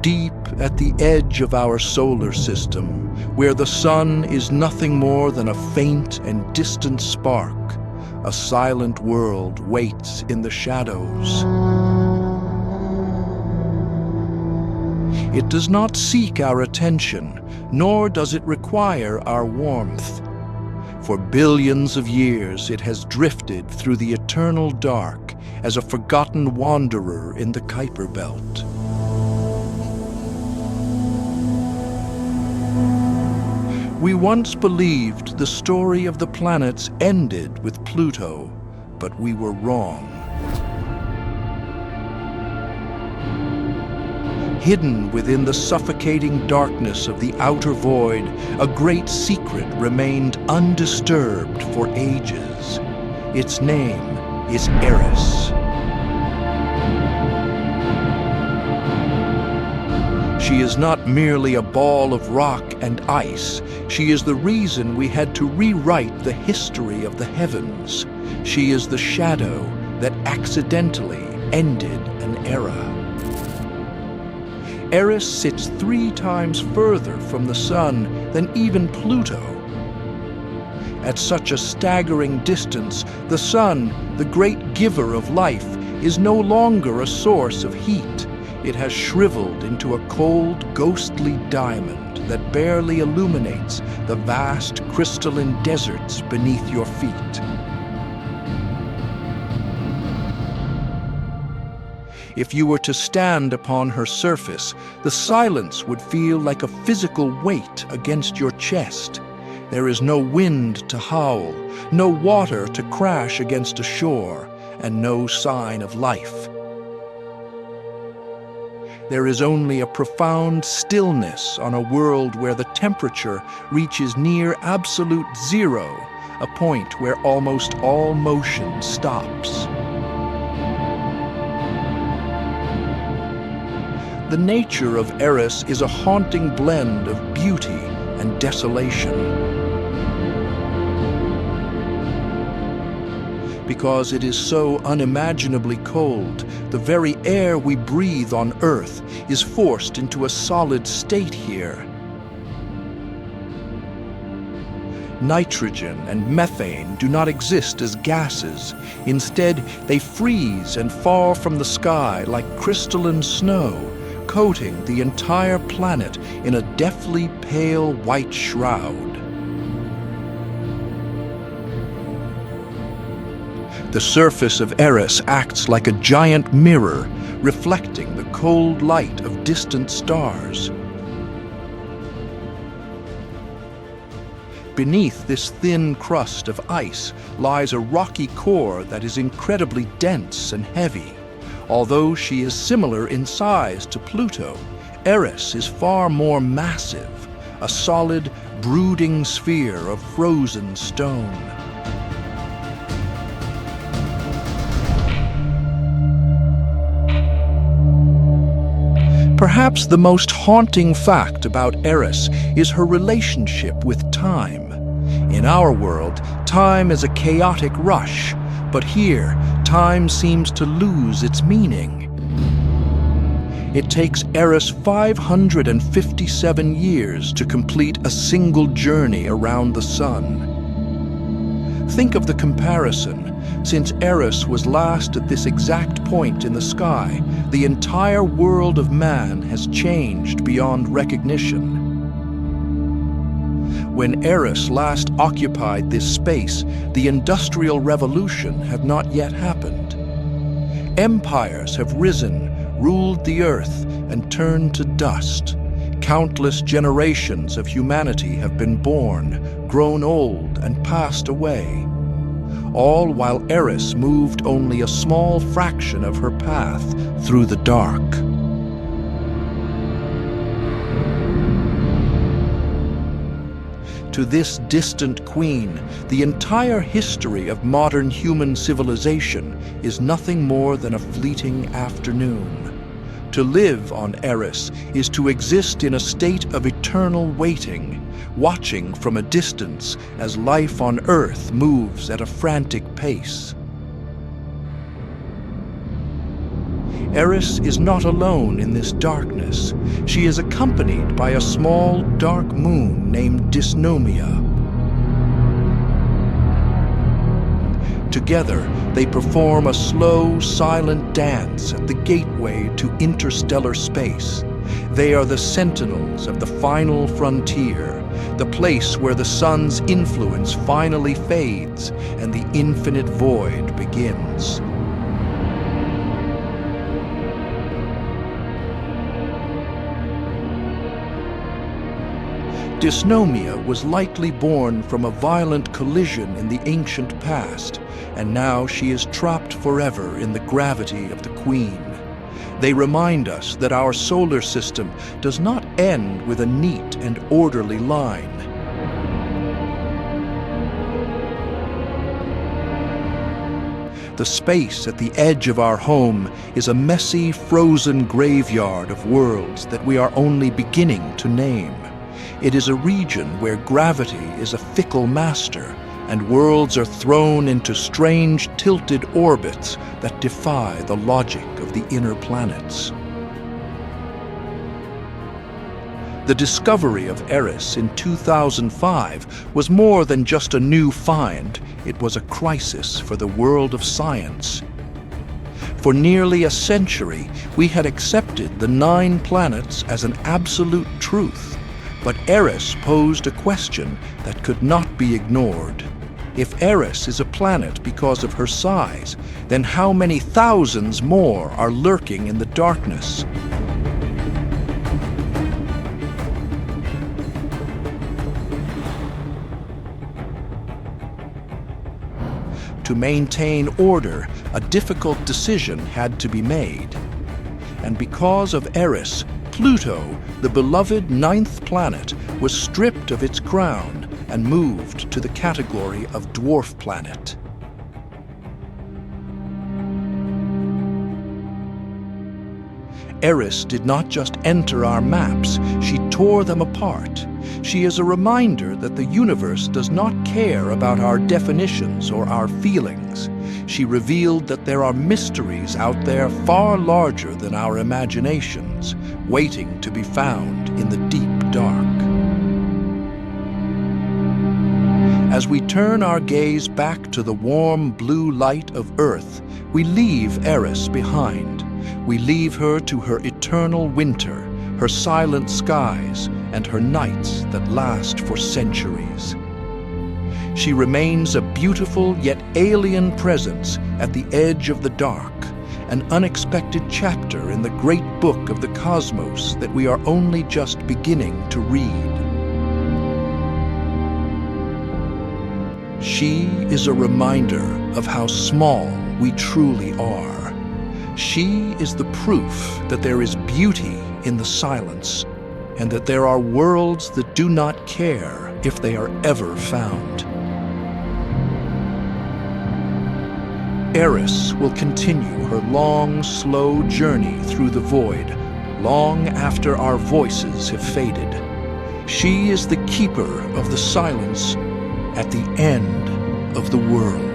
deep at the edge of our solar system, where the sun is nothing more than a faint and distant spark, a silent world waits in the shadows. It does not seek our attention, nor does it require our warmth. For billions of years it has drifted through the eternal dark as a forgotten wanderer in the Kuiper Belt. We once believed the story of the planets ended with Pluto, but we were wrong. Hidden within the suffocating darkness of the outer void, a great secret remained undisturbed for ages. Its name is Eris. She is not merely a ball of rock and ice. She is the reason we had to rewrite the history of the heavens. She is the shadow that accidentally ended an era. Eris sits 3 times further from the sun than even Pluto. At such a staggering distance, the sun, the great giver of life, is no longer a source of heat. It has shriveled into a cold, ghostly diamond that barely illuminates the vast crystalline deserts beneath your feet. If you were to stand upon her surface, the silence would feel like a physical weight against your chest. There is no wind to howl, no water to crash against a shore, and no sign of life. There is only a profound stillness on a world where the temperature reaches near absolute zero, a point where almost all motion stops. The nature of Eris is a haunting blend of beauty and desolation. Because it is so unimaginably cold, the very air we breathe on Earth is forced into a solid state here. Nitrogen and methane do not exist as gases. Instead, they freeze and fall from the sky like crystalline snow, coating the entire planet in a deathly pale white shroud. The surface of Eris acts like a giant mirror, reflecting the cold light of distant stars. Beneath this thin crust of ice lies a rocky core that is incredibly dense and heavy. Although she is similar in size to Pluto, Eris is far more massive, a solid, brooding sphere of frozen stone. Perhaps the most haunting fact about Eris is her relationship with time. In our world, time is a chaotic rush, but here, time seems to lose its meaning. It takes Eris 557 years to complete a single journey around the sun. Think of the comparison. Since Eris was last at this exact point in the sky, the entire world of man has changed beyond recognition. When Eris last occupied this space, the Industrial Revolution had not yet happened. Empires have risen, ruled the earth, and turned to dust. Countless generations of humanity have been born, grown old, and passed away. All while Eris moved only a small fraction of her path through the dark. To this distant queen, the entire history of modern human civilization is nothing more than a fleeting afternoon. To live on Eris is to exist in a state of eternal waiting, watching from a distance as life on Earth moves at a frantic pace. Eris is not alone in this darkness. She is accompanied by a small, dark moon named Dysnomia. Together, they perform a slow, silent dance at the gateway to interstellar space. They are the sentinels of the final frontier, the place where the sun's influence finally fades and the infinite void begins. Dysnomia was likely born from a violent collision in the ancient past, and now she is trapped forever in the gravity of the Queen. They remind us that our solar system does not end with a neat and orderly line. The space at the edge of our home is a messy, frozen graveyard of worlds that we are only beginning to name. It is a region where gravity is a fickle master, and worlds are thrown into strange, tilted orbits that defy the logic of the inner planets. The discovery of Eris in 2005 was more than just a new find. It was a crisis for the world of science. For nearly a century, we had accepted the 9 planets as an absolute truth. But Eris posed a question that could not be ignored. If Eris is a planet because of her size, then how many thousands more are lurking in the darkness? To maintain order, a difficult decision had to be made. And because of Eris, Pluto, the beloved 9th planet, was stripped of its crown and moved to the category of dwarf planet. Eris did not just enter our maps, she tore them apart. She is a reminder that the universe does not care about our definitions or our feelings. She revealed that there are mysteries out there far larger than our imaginations, waiting to be found in the deep dark. As we turn our gaze back to the warm blue light of Earth, we leave Eris behind. We leave her to her eternal winter, her silent skies, and her nights that last for centuries. She remains a beautiful yet alien presence at the edge of the dark, an unexpected chapter in the great book of the cosmos that we are only just beginning to read. She is a reminder of how small we truly are. She is the proof that there is beauty in the silence, and that there are worlds that do not care if they are ever found. Eris will continue her long, slow journey through the void, long after our voices have faded. She is the keeper of the silence at the end of the world.